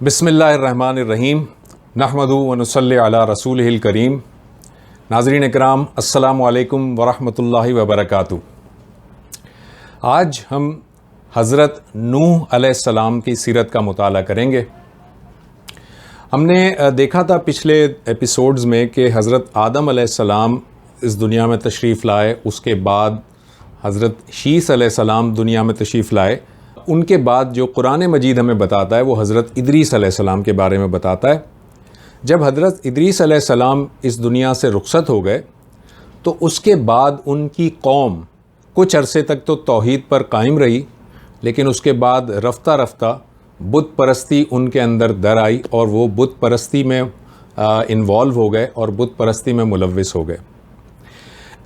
بسم اللہ الرحمن الرحیم نحمدہ و نصلی علی رسولہ الکریم۔ ناظرین اکرام، السلام علیکم ورحمۃ اللہ وبرکاتہ۔ آج ہم حضرت نوح علیہ السلام کی سیرت کا مطالعہ کریں گے۔ ہم نے دیکھا تھا پچھلے ایپیسوڈز میں کہ حضرت آدم علیہ السلام اس دنیا میں تشریف لائے، اس کے بعد حضرت شیث علیہ السلام دنیا میں تشریف لائے۔ ان کے بعد جو قرآن مجید ہمیں بتاتا ہے وہ حضرت ادریس علیہ السلام کے بارے میں بتاتا ہے۔ جب حضرت ادریس علیہ السلام اس دنیا سے رخصت ہو گئے تو اس کے بعد ان کی قوم کچھ عرصے تک تو توحید پر قائم رہی، لیکن اس کے بعد رفتہ رفتہ بت پرستی ان کے اندر در آئی اور وہ بت پرستی میں انوالو ہو گئے اور بت پرستی میں ملوث ہو گئے۔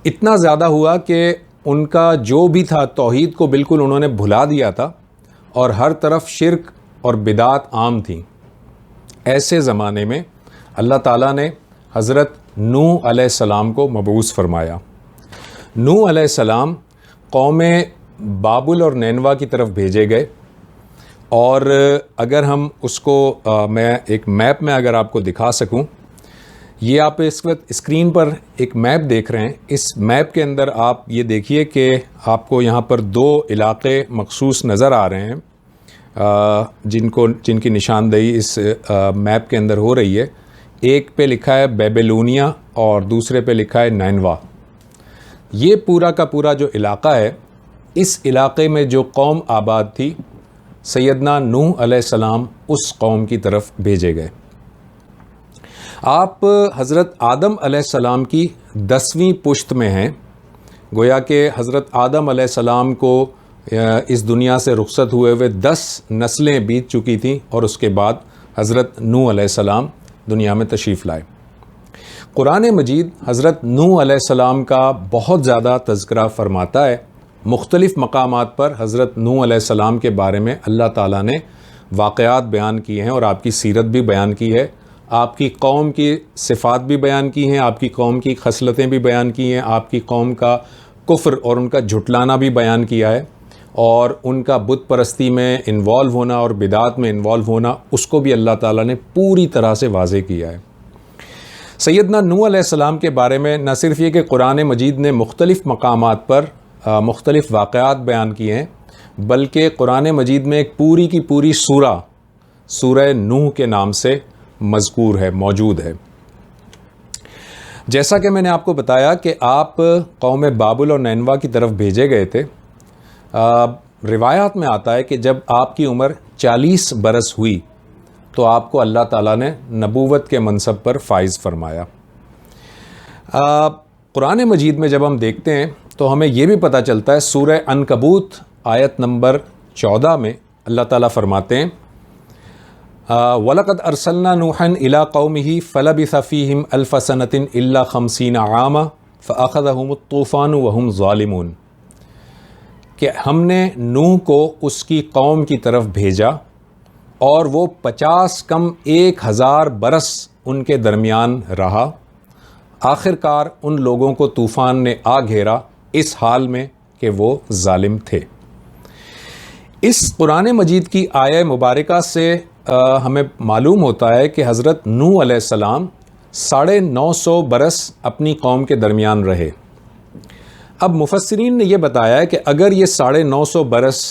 اتنا زیادہ ہوا کہ ان کا جو بھی تھا توحید کو بالکل انہوں نے بھلا دیا تھا اور ہر طرف شرک اور بدعات عام تھیں۔ ایسے زمانے میں اللہ تعالیٰ نے حضرت نوح علیہ السلام کو مبعوث فرمایا۔ نوح علیہ السلام قوم بابل اور نینوا کی طرف بھیجے گئے، اور اگر ہم اس کو میں ایک میپ میں اگر آپ کو دکھا سکوں، یہ آپ اس وقت اسکرین پر ایک میپ دیکھ رہے ہیں۔ اس میپ کے اندر آپ یہ دیکھیے کہ آپ کو یہاں پر دو علاقے مخصوص نظر آ رہے ہیں جن کی نشاندہی اس میپ کے اندر ہو رہی ہے۔ ایک پہ لکھا ہے بیبیلونیا اور دوسرے پہ لکھا ہے نینوا۔ یہ پورا کا پورا جو علاقہ ہے، اس علاقے میں جو قوم آباد تھی، سیدنا نوح علیہ السلام اس قوم کی طرف بھیجے گئے۔ آپ حضرت آدم علیہ السلام کی 10ویں پشت میں ہیں، گویا کہ حضرت آدم علیہ السلام کو اس دنیا سے رخصت ہوئے ہوئے 10 نسلیں بیت چکی تھیں، اور اس کے بعد حضرت نوح علیہ السلام دنیا میں تشریف لائے۔ قرآن مجید حضرت نوح علیہ السلام کا بہت زیادہ تذکرہ فرماتا ہے۔ مختلف مقامات پر حضرت نوح علیہ السلام کے بارے میں اللہ تعالیٰ نے واقعات بیان کیے ہیں اور آپ کی سیرت بھی بیان کی ہے، آپ کی قوم کی صفات بھی بیان کی ہیں، آپ کی قوم کی خصلتیں بھی بیان کی ہیں، آپ کی قوم کا کفر اور ان کا جھٹلانا بھی بیان کیا ہے، اور ان کا بت پرستی میں انوالو ہونا اور بدعات میں انوالو ہونا، اس کو بھی اللہ تعالیٰ نے پوری طرح سے واضح کیا ہے۔ سیدنا نوح علیہ السلام کے بارے میں نہ صرف یہ کہ قرآن مجید نے مختلف مقامات پر مختلف واقعات بیان کیے ہیں، بلکہ قرآن مجید میں ایک پوری کی پوری سورہ نوح کے نام سے مذکور ہے، موجود ہے۔ جیسا کہ میں نے آپ کو بتایا کہ آپ قوم بابل اور نینوا کی طرف بھیجے گئے تھے۔ روایات میں آتا ہے کہ جب آپ کی عمر 40 برس ہوئی تو آپ کو اللہ تعالیٰ نے نبوت کے منصب پر فائز فرمایا۔ قرآن مجید میں جب ہم دیکھتے ہیں تو ہمیں یہ بھی پتہ چلتا ہے، سورہ عنکبوت آیت نمبر 14 میں اللہ تعالیٰ فرماتے ہیں، وَلَقَدْ أَرْسَلْنَا نُوحًا إِلَىٰ قَوْمِهِ فَلَبِثَ فِيهِمْ أَلْفَ سَنَةٍ إِلَّا 50 عَامًا فَأَخَذَهُمُ الطُّوفَانُ وَهُمْ ظَالِمُونَ، کہ ہم نے نوح کو اس کی قوم کی طرف بھیجا اور وہ 50 کم 1000 برس ان کے درمیان رہا، آخر کار ان لوگوں کو طوفان نے آ گھیرا اس حال میں کہ وہ ظالم تھے۔ اس قرآن مجید کی آیہ مبارکہ سے ہمیں معلوم ہوتا ہے کہ حضرت نوح علیہ السلام 950 برس اپنی قوم کے درمیان رہے۔ اب مفسرین نے یہ بتایا ہے کہ اگر یہ 950 برس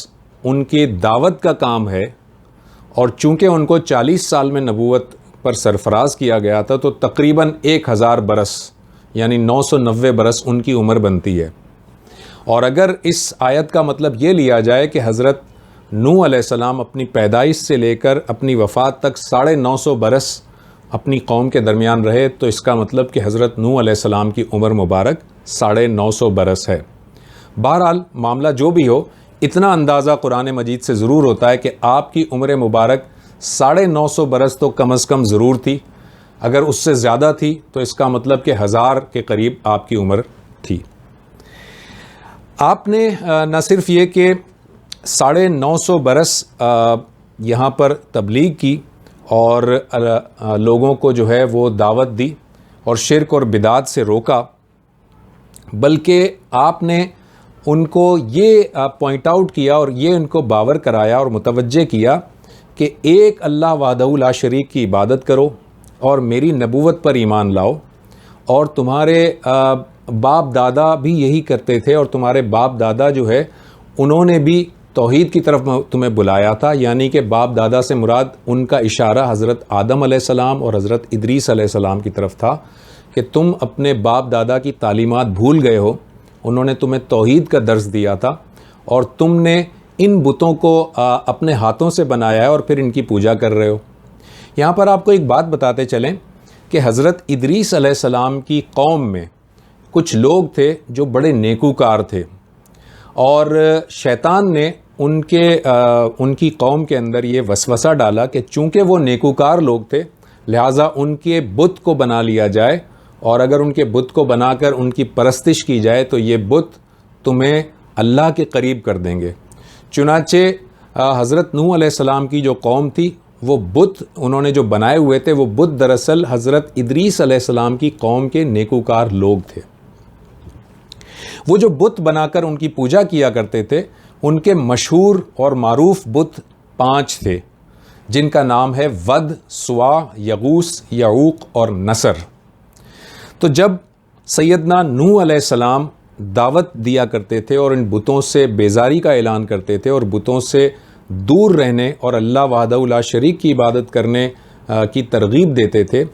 ان کی دعوت کا کام ہے، اور چونکہ ان کو 40 سال میں نبوت پر سرفراز کیا گیا تھا، تو تقریباً 1000 برس یعنی 990 برس ان کی عمر بنتی ہے۔ اور اگر اس آیت کا مطلب یہ لیا جائے کہ حضرت نوح علیہ السلام اپنی پیدائش سے لے کر اپنی وفات تک 950 برس اپنی قوم کے درمیان رہے، تو اس کا مطلب کہ حضرت نوح علیہ السلام کی عمر مبارک 950 برس ہے۔ بہرحال معاملہ جو بھی ہو، اتنا اندازہ قرآن مجید سے ضرور ہوتا ہے کہ آپ کی عمر مبارک 950 برس تو کم از کم ضرور تھی۔ اگر اس سے زیادہ تھی تو اس کا مطلب کہ 1000 کے قریب آپ کی عمر تھی۔ آپ نے نہ صرف یہ کہ 950 برس یہاں پر تبلیغ کی اور لوگوں کو جو ہے وہ دعوت دی اور شرک اور بدعات سے روکا، بلکہ آپ نے ان کو یہ پوائنٹ آؤٹ کیا اور یہ ان کو باور کرایا اور متوجہ کیا کہ ایک اللہ وحدہ لا شریک کی عبادت کرو اور میری نبوت پر ایمان لاؤ، اور تمہارے باپ دادا بھی یہی کرتے تھے، اور تمہارے باپ دادا جو ہے انہوں نے بھی توحید کی طرف تمہیں بلایا تھا، یعنی کہ باپ دادا سے مراد ان کا اشارہ حضرت آدم علیہ السلام اور حضرت ادریس علیہ السلام کی طرف تھا کہ تم اپنے باپ دادا کی تعلیمات بھول گئے ہو، انہوں نے تمہیں توحید کا درس دیا تھا اور تم نے ان بتوں کو اپنے ہاتھوں سے بنایا ہے اور پھر ان کی پوجا کر رہے ہو۔ یہاں پر آپ کو ایک بات بتاتے چلیں کہ حضرت ادریس علیہ السلام کی قوم میں کچھ لوگ تھے جو بڑے نیکوکار تھے، اور شیطان نے ان کی قوم کے اندر یہ وسوسہ ڈالا کہ چونکہ وہ نیکوکار لوگ تھے لہٰذا ان کے بت کو بنا لیا جائے، اور اگر ان کے بت کو بنا کر ان کی پرستش کی جائے تو یہ بت تمہیں اللہ کے قریب کر دیں گے۔ چنانچہ حضرت نوح علیہ السلام کی جو قوم تھی وہ بت انہوں نے جو بنائے ہوئے تھے، وہ بت دراصل حضرت ادریس علیہ السلام کی قوم کے نیکوکار لوگ تھے۔ وہ جو بت بنا کر ان کی پوجا کیا کرتے تھے، ان کے مشہور اور معروف بت 5 تھے، جن کا نام ہے ود، سوا، یغوث، یعوق اور نصر۔ تو جب سیدنا نوح علیہ السلام دعوت دیا کرتے تھے اور ان بتوں سے بیزاری کا اعلان کرتے تھے اور بتوں سے دور رہنے اور اللہ وحدہ لا شریک کی عبادت کرنے کی ترغیب دیتے تھے،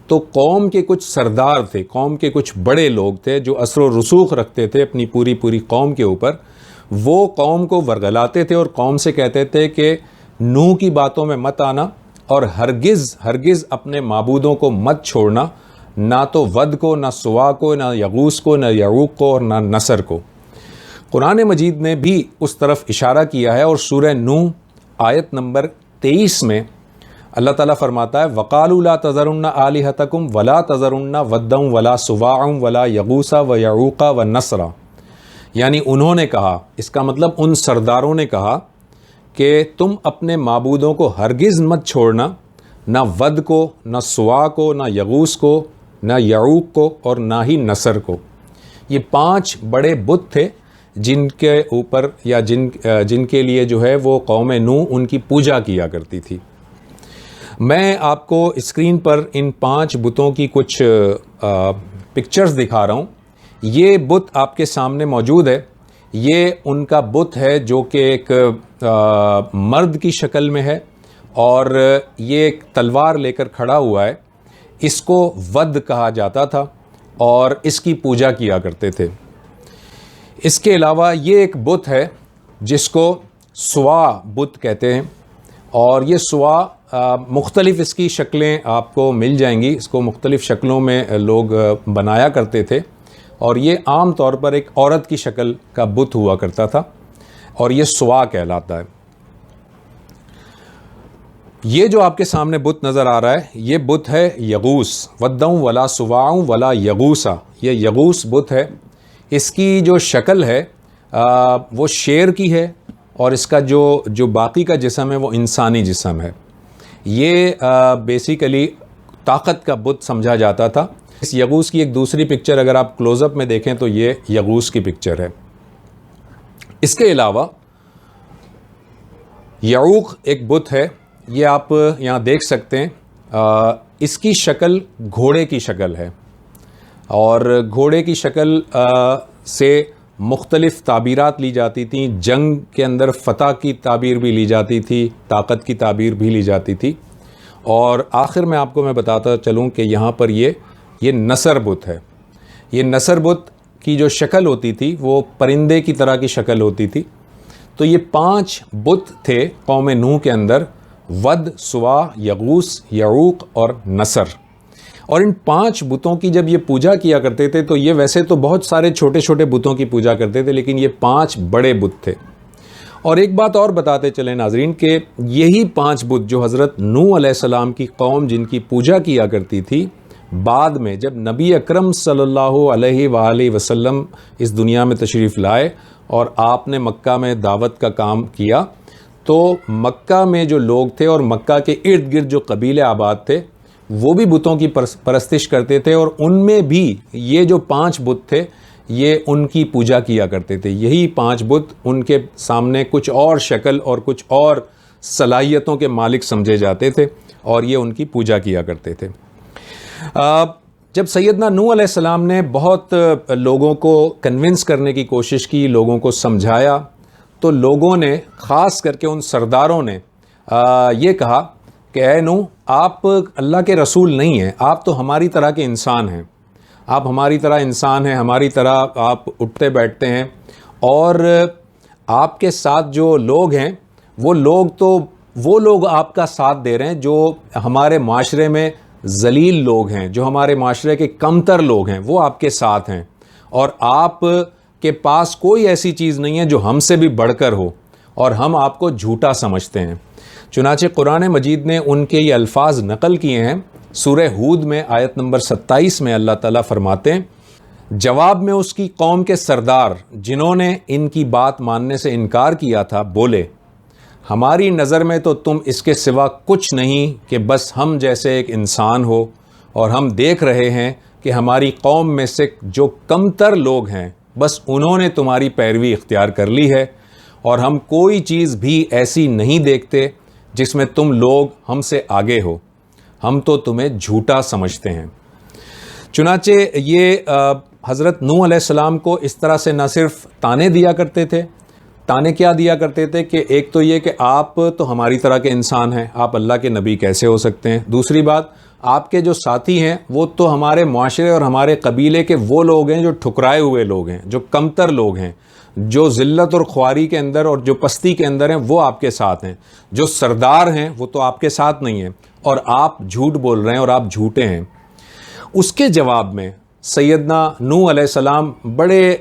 تو قوم کے کچھ سردار تھے، قوم کے کچھ بڑے لوگ تھے جو اثر و رسوخ رکھتے تھے اپنی پوری قوم کے اوپر۔ وہ قوم کو ورغلاتے تھے اور قوم سے کہتے تھے کہ نوح کی باتوں میں مت آنا اور ہرگز اپنے معبودوں کو مت چھوڑنا، نہ تو ود کو، نہ سوا کو، نہ یغوث کو، نہ یعوق کو اور نہ نصر کو۔ قرآن مجید نے بھی اس طرف اشارہ کیا ہے، اور سورہ نوح آیت نمبر 23 میں اللہ تعالیٰ فرماتا ہے وَقَالُوا لَا تَذَرُنَّ آلِهَتَكُمْ وَلَا تَذَرُنَّ وَدًّا وَلَا سُوَاعًا وَلَا يَغُوثَ وَيَعُوقَ وَنَسْرًا، یعنی انہوں نے کہا، اس کا مطلب ان سرداروں نے کہا کہ تم اپنے معبودوں کو ہرگز مت چھوڑنا، نہ ود کو، نہ سوا کو، نہ یغوث کو، نہ یعوق کو اور نہ ہی نصر کو۔ یہ 5 بڑے بت تھے جن کے اوپر یا جن کے لیے جو ہے وہ قوم نوح ان کی پوجا کیا کرتی تھی۔ میں آپ کو اسکرین پر ان 5 بتوں کی کچھ پکچرز دکھا رہا ہوں۔ یہ بت آپ کے سامنے موجود ہے، یہ ان کا بت ہے جو کہ ایک مرد کی شکل میں ہے اور یہ ایک تلوار لے کر کھڑا ہوا ہے۔ اس کو ود کہا جاتا تھا اور اس کی پوجا کیا کرتے تھے۔ اس کے علاوہ یہ ایک بت ہے جس کو سوا بت کہتے ہیں، اور یہ سوا مختلف اس کی شکلیں آپ کو مل جائیں گی، اس کو مختلف شکلوں میں لوگ بنایا کرتے تھے، اور یہ عام طور پر ایک عورت کی شکل کا بت ہوا کرتا تھا اور یہ سوا کہلاتا ہے۔ یہ جو آپ کے سامنے بت نظر آ رہا ہے یہ بت ہے یغوث، ودّاً ولا سواع ولا یغوثا، یہ یغوث بت ہے۔ اس کی جو شکل ہے وہ شیر کی ہے، اور اس کا جو باقی کا جسم ہے وہ انسانی جسم ہے۔ یہ بیسیکلی طاقت کا بت سمجھا جاتا تھا۔ اس یغوث کی ایک دوسری پکچر اگر آپ کلوز اپ میں دیکھیں تو یہ یغوث کی پکچر ہے۔ اس کے علاوہ یعوق ایک بت ہے، یہ آپ یہاں دیکھ سکتے ہیں۔ اس کی شکل گھوڑے کی شکل ہے، اور گھوڑے کی شکل سے مختلف تعبیرات لی جاتی تھیں۔ جنگ کے اندر فتح کی تعبیر بھی لی جاتی تھی، طاقت کی تعبیر بھی لی جاتی تھی، اور آخر میں آپ کو میں بتاتا چلوں کہ یہاں پر یہ نصر بت ہے۔ یہ نصر بت کی جو شکل ہوتی تھی وہ پرندے کی طرح کی شکل ہوتی تھی۔ تو یہ 5 بت تھے قوم نوح کے اندر، ود، سوا، یغوث، یعوق اور نصر۔ اور ان 5 بتوں کی جب یہ پوجا کیا کرتے تھے تو یہ ویسے تو بہت سارے چھوٹے چھوٹے بتوں کی پوجا کرتے تھے، لیکن یہ 5 بڑے بت تھے۔ اور ایک بات اور بتاتے چلیں ناظرین کہ یہی 5 بت جو حضرت نوح علیہ السلام کی قوم جن کی پوجا کیا کرتی تھی، بعد میں جب نبی اکرم صلی اللہ علیہ وآلہ وسلم اس دنیا میں تشریف لائے اور آپ نے مکہ میں دعوت کا کام کیا، تو مکہ میں جو لوگ تھے اور مکہ کے ارد گرد جو قبیلے آباد تھے وہ بھی بتوں کی پرستش کرتے تھے، اور ان میں بھی یہ جو 5 بت تھے یہ ان کی پوجا کیا کرتے تھے۔ یہی 5 بت، ان کے سامنے کچھ اور شکل اور کچھ اور صلاحیتوں کے مالک سمجھے جاتے تھے اور یہ ان کی پوجا کیا کرتے تھے۔ جب سیدنا نوح علیہ السلام نے بہت لوگوں کو کنونس کرنے کی کوشش کی، لوگوں کو سمجھایا، تو لوگوں نے خاص کر کے ان سرداروں نے یہ کہا کہ اے نوح، آپ اللہ کے رسول نہیں ہیں، آپ تو ہماری طرح کے انسان ہیں، آپ ہماری طرح انسان ہیں، ہماری طرح آپ اٹھتے بیٹھتے ہیں، اور آپ کے ساتھ جو لوگ ہیں وہ لوگ آپ کا ساتھ دے رہے ہیں جو ہمارے معاشرے میں ذلیل لوگ ہیں، جو ہمارے معاشرے کے کمتر لوگ ہیں، وہ آپ کے ساتھ ہیں، اور آپ کے پاس کوئی ایسی چیز نہیں ہے جو ہم سے بھی بڑھ کر ہو، اور ہم آپ کو جھوٹا سمجھتے ہیں۔ چنانچہ قرآن مجید نے ان کے یہ الفاظ نقل کیے ہیں۔ سورہ ہود میں آیت نمبر 27 میں اللہ تعالیٰ فرماتے ہیں، جواب میں اس کی قوم کے سردار جنہوں نے ان کی بات ماننے سے انکار کیا تھا بولے، ہماری نظر میں تو تم اس کے سوا کچھ نہیں کہ بس ہم جیسے ایک انسان ہو، اور ہم دیکھ رہے ہیں کہ ہماری قوم میں سے جو کمتر لوگ ہیں بس انہوں نے تمہاری پیروی اختیار کر لی ہے، اور ہم کوئی چیز بھی ایسی نہیں دیکھتے جس میں تم لوگ ہم سے آگے ہو، ہم تو تمہیں جھوٹا سمجھتے ہیں۔ چنانچہ یہ حضرت نوح علیہ السلام کو اس طرح سے نہ صرف تانے دیا کرتے تھے، تانے کیا دیا کرتے تھے کہ ایک تو یہ کہ آپ تو ہماری طرح کے انسان ہیں، آپ اللہ کے نبی کیسے ہو سکتے ہیں، دوسری بات آپ کے جو ساتھی ہیں وہ تو ہمارے معاشرے اور ہمارے قبیلے کے وہ لوگ ہیں جو ٹھکرائے ہوئے لوگ ہیں، جو کمتر لوگ ہیں، جو ذلت اور خواری کے اندر اور جو پستی کے اندر ہیں وہ آپ کے ساتھ ہیں، جو سردار ہیں وہ تو آپ کے ساتھ نہیں ہیں، اور آپ جھوٹ بول رہے ہیں اور آپ جھوٹے ہیں۔ اس کے جواب میں سیدنا نوح علیہ السلام بڑے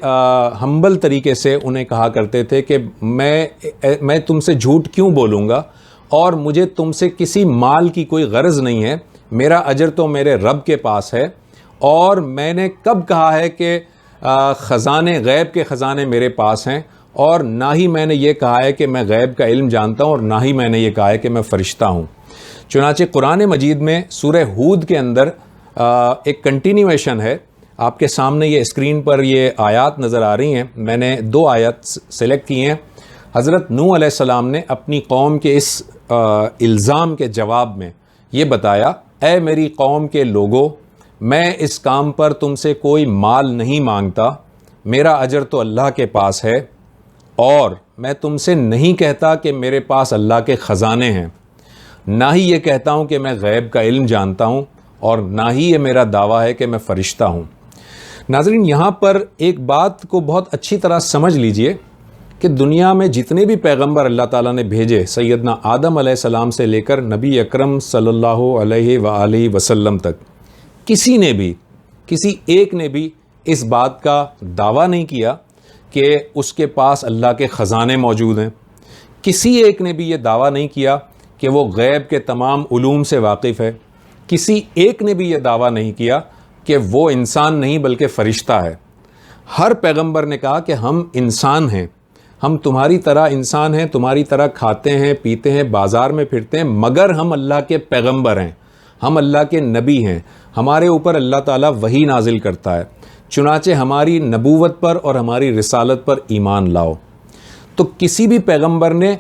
ہمبل طریقے سے انہیں کہا کرتے تھے کہ میں تم سے جھوٹ کیوں بولوں گا، اور مجھے تم سے کسی مال کی کوئی غرض نہیں ہے، میرا اجر تو میرے رب کے پاس ہے، اور میں نے کب کہا ہے کہ خزانے غیب کے خزانے میرے پاس ہیں، اور نہ ہی میں نے یہ کہا ہے کہ میں غیب کا علم جانتا ہوں، اور نہ ہی میں نے یہ کہا ہے کہ میں فرشتہ ہوں۔ چنانچہ قرآن مجید میں سورہ ہود کے اندر ایک کنٹینیویشن ہے، آپ کے سامنے یہ اسکرین پر یہ آیات نظر آ رہی ہیں، میں نے 2 آیات سلیکٹ کی ہیں۔ حضرت نوح علیہ السلام نے اپنی قوم کے اس الزام کے جواب میں یہ بتایا، اے میری قوم کے لوگو، میں اس کام پر تم سے کوئی مال نہیں مانگتا، میرا اجر تو اللہ کے پاس ہے، اور میں تم سے نہیں کہتا کہ میرے پاس اللہ کے خزانے ہیں، نہ ہی یہ کہتا ہوں کہ میں غیب کا علم جانتا ہوں، اور نہ ہی یہ میرا دعویٰ ہے کہ میں فرشتہ ہوں۔ ناظرین، یہاں پر ایک بات کو بہت اچھی طرح سمجھ لیجئے کہ دنیا میں جتنے بھی پیغمبر اللہ تعالیٰ نے بھیجے، سیدنا آدم علیہ السلام سے لے کر نبی اکرم صلی اللہ علیہ وآلہ وسلم تک، کسی ایک نے بھی اس بات کا دعویٰ نہیں کیا کہ اس کے پاس اللہ کے خزانے موجود ہیں، کسی ایک نے بھی یہ دعویٰ نہیں کیا کہ وہ غیب کے تمام علوم سے واقف ہے، کسی ایک نے بھی یہ دعویٰ نہیں کیا کہ وہ انسان نہیں بلکہ فرشتہ ہے۔ ہر پیغمبر نے کہا کہ ہم انسان ہیں، ہم تمہاری طرح انسان ہیں، تمہاری طرح کھاتے ہیں، پیتے ہیں، بازار میں پھرتے ہیں، مگر ہم اللہ کے پیغمبر ہیں، ہم اللہ کے نبی ہیں، ہمارے اوپر اللہ تعالیٰ وحی نازل کرتا ہے، چنانچہ ہماری نبوت پر اور ہماری رسالت پر ایمان لاؤ۔ تو کسی بھی پیغمبر نے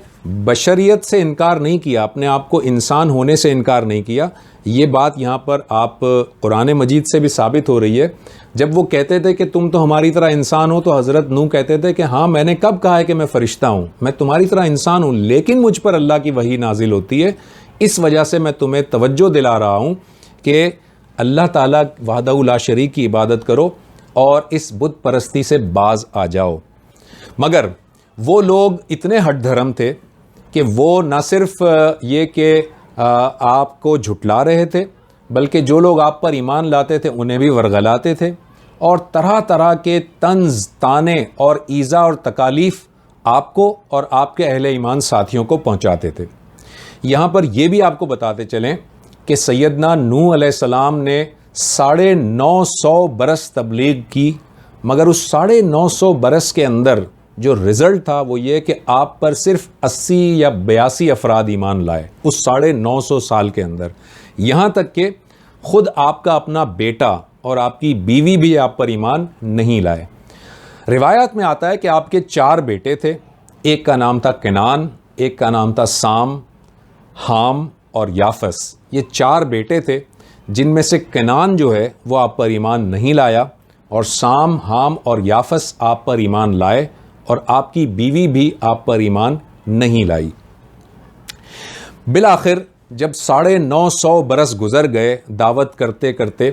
بشریت سے انکار نہیں کیا، اپنے آپ کو انسان ہونے سے انکار نہیں کیا۔ یہ بات یہاں پر آپ قرآن مجید سے بھی ثابت ہو رہی ہے۔ جب وہ کہتے تھے کہ تم تو ہماری طرح انسان ہو، تو حضرت نوح کہتے تھے کہ ہاں، میں نے کب کہا ہے کہ میں فرشتہ ہوں، میں تمہاری طرح انسان ہوں، لیکن مجھ پر اللہ کی وحی نازل ہوتی ہے، اس وجہ سے میں تمہیں توجہ دلا رہا ہوں کہ اللہ تعالیٰ وحدہ لا شریک کی عبادت کرو اور اس بت پرستی سے باز آ جاؤ۔ مگر وہ لوگ اتنے ہٹ دھرم تھے کہ وہ نہ صرف یہ کہ آپ کو جھٹلا رہے تھے، بلکہ جو لوگ آپ پر ایمان لاتے تھے انہیں بھی ورغلاتے تھے، اور طرح طرح کے طنز، تانے اور ایذا اور تکالیف آپ کو اور آپ کے اہل ایمان ساتھیوں کو پہنچاتے تھے۔ یہاں پر یہ بھی آپ کو بتاتے چلیں کہ سیدنا نوح علیہ السلام نے 950 برس تبلیغ کی، مگر اس 950 برس کے اندر جو رزلٹ تھا وہ یہ کہ آپ پر صرف 80 یا 82 افراد ایمان لائے اس 950 سال کے اندر، یہاں تک کہ خود آپ کا اپنا بیٹا اور آپ کی بیوی بھی آپ پر ایمان نہیں لائے۔ روایات میں آتا ہے کہ آپ کے 4 بیٹے تھے، ایک کا نام تھا کنعان، ایک کا نام تھا سام، حام اور یافس، یہ 4 بیٹے تھے جن میں سے کنان جو ہے وہ آپ پر ایمان نہیں لایا، اور سام، حام اور یافس آپ پر ایمان لائے، اور آپ کی بیوی بھی آپ پر ایمان نہیں لائی۔ بالآخر جب 950 برس گزر گئے دعوت کرتے کرتے،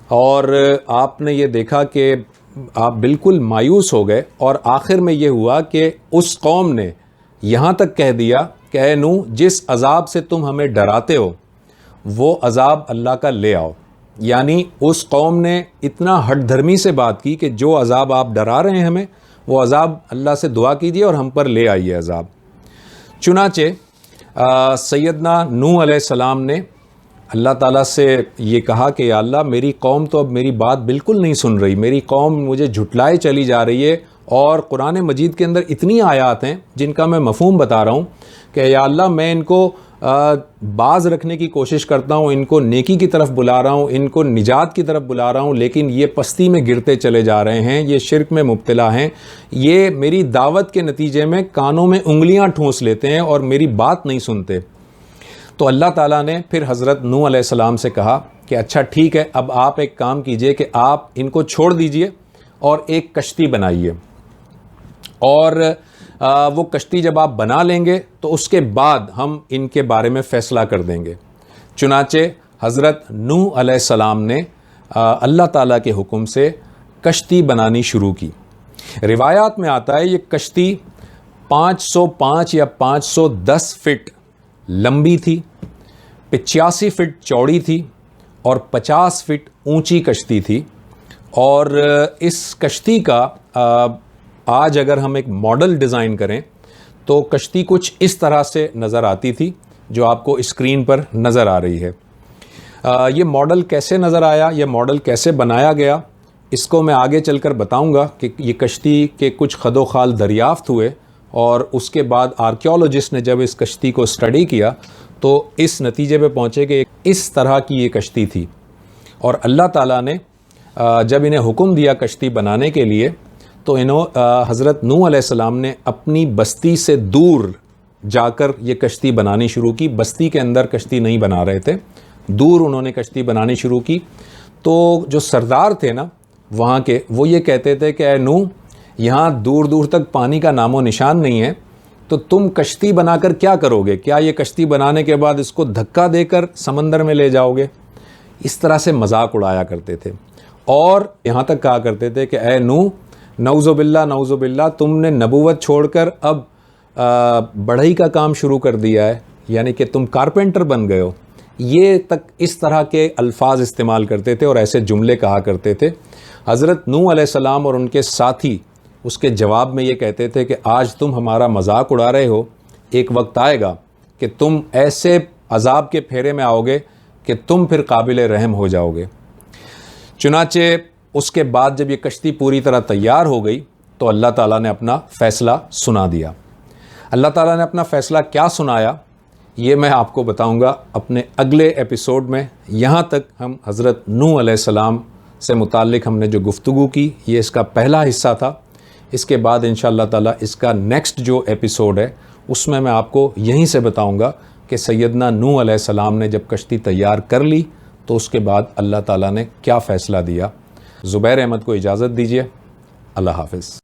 اور آپ نے یہ دیکھا کہ آپ بالکل مایوس ہو گئے، اور آخر میں یہ ہوا کہ اس قوم نے یہاں تک کہہ دیا کہ اے نوح، جس عذاب سے تم ہمیں ڈراتے ہو وہ عذاب اللہ کا لے آؤ۔ یعنی اس قوم نے اتنا ہٹ دھرمی سے بات کی کہ جو عذاب آپ ڈرا رہے ہیں ہمیں، وہ عذاب اللہ سے دعا کیجیے اور ہم پر لے آئیے عذاب۔ چنانچہ سیدنا نوح علیہ السلام نے اللہ تعالیٰ سے یہ کہا کہ یا اللہ، میری قوم تو اب میری بات بالکل نہیں سن رہی، میری قوم مجھے جھٹلائے چلی جا رہی ہے، اور قرآن مجید کے اندر اتنی آیات ہیں جن کا میں مفہوم بتا رہا ہوں کہ یا اللہ میں ان کو باز رکھنے کی کوشش کرتا ہوں، ان کو نیکی کی طرف بلا رہا ہوں، ان کو نجات کی طرف بلا رہا ہوں، لیکن یہ پستی میں گرتے چلے جا رہے ہیں، یہ شرک میں مبتلا ہیں، یہ میری دعوت کے نتیجے میں کانوں میں انگلیاں ٹھونس لیتے ہیں اور میری بات نہیں سنتے۔ تو اللہ تعالیٰ نے پھر حضرت نوح علیہ السلام سے کہا کہ اچھا ٹھیک ہے، اب آپ ایک کام کیجئے کہ آپ ان کو چھوڑ دیجئے اور ایک کشتی بنائیے، اور وہ کشتی جب آپ بنا لیں گے تو اس کے بعد ہم ان کے بارے میں فیصلہ کر دیں گے۔ چنانچہ حضرت نوح علیہ السلام نے اللہ تعالیٰ کے حکم سے کشتی بنانی شروع کی۔ روایات میں آتا ہے یہ کشتی 505 یا 510 فٹ لمبی تھی، 85 فٹ چوڑی تھی، اور 50 فٹ اونچی کشتی تھی، اور اس کشتی کا آج اگر ہم ایک ماڈل ڈیزائن کریں تو کشتی کچھ اس طرح سے نظر آتی تھی جو آپ کو اسکرین پر نظر آ رہی ہے۔ یہ ماڈل کیسے نظر آیا، یہ ماڈل کیسے بنایا گیا، اس کو میں آگے چل کر بتاؤں گا کہ یہ کشتی کے کچھ خد و خال دریافت ہوئے، اور اس کے بعد آرکیولوجسٹ نے جب اس کشتی کو اسٹڈی کیا تو اس نتیجے پہ پہنچے کہ اس طرح کی یہ کشتی تھی۔ اور اللہ تعالیٰ نے جب انہیں حکم دیا کشتی بنانے کے لیے تو حضرت نوح علیہ السلام نے اپنی بستی سے دور جا کر یہ کشتی بنانی شروع کی۔ بستی کے اندر کشتی نہیں بنا رہے تھے، دور انہوں نے کشتی بنانی شروع کی۔ تو جو سردار تھے نا وہاں کے، وہ یہ کہتے تھے کہ اے نوح، یہاں دور دور تک پانی کا نام و نشان نہیں ہے، تو تم کشتی بنا کر کیا کرو گے؟ کیا یہ کشتی بنانے کے بعد اس کو دھکا دے کر سمندر میں لے جاؤ گے؟ اس طرح سے مذاق اڑایا کرتے تھے، اور یہاں تک کہا کرتے تھے کہ اے نوح، نعوذ باللہ تم نے نبوت چھوڑ کر اب بڑھئی کا کام شروع کر دیا ہے، یعنی کہ تم کارپینٹر بن گئے ہو۔ یہ تک اس طرح کے الفاظ استعمال کرتے تھے اور ایسے جملے کہا کرتے تھے۔ حضرت نوح علیہ السلام اور ان کے ساتھی اس کے جواب میں یہ کہتے تھے کہ آج تم ہمارا مذاق اڑا رہے ہو، ایک وقت آئے گا کہ تم ایسے عذاب کے پھیرے میں آؤ گے کہ تم پھر قابل رحم ہو جاؤ گے۔ چنانچہ اس کے بعد جب یہ کشتی پوری طرح تیار ہو گئی تو اللہ تعالیٰ نے اپنا فیصلہ سنا دیا۔ اللہ تعالیٰ نے اپنا فیصلہ کیا سنایا یہ میں آپ کو بتاؤں گا اپنے اگلے ایپیسوڈ میں۔ یہاں تک ہم حضرت نوح علیہ السلام سے متعلق ہم نے جو گفتگو کی، یہ اس کا پہلا حصہ تھا۔ اس کے بعد انشاءاللہ تعالیٰ اس کا نیکسٹ جو ایپیسوڈ ہے اس میں آپ کو یہیں سے بتاؤں گا کہ سیدنا نوح علیہ السلام نے جب کشتی تیار کر لی تو اس کے بعد اللہ تعالیٰ نے کیا فیصلہ دیا۔ زبیر احمد کو اجازت دیجیے، اللہ حافظ۔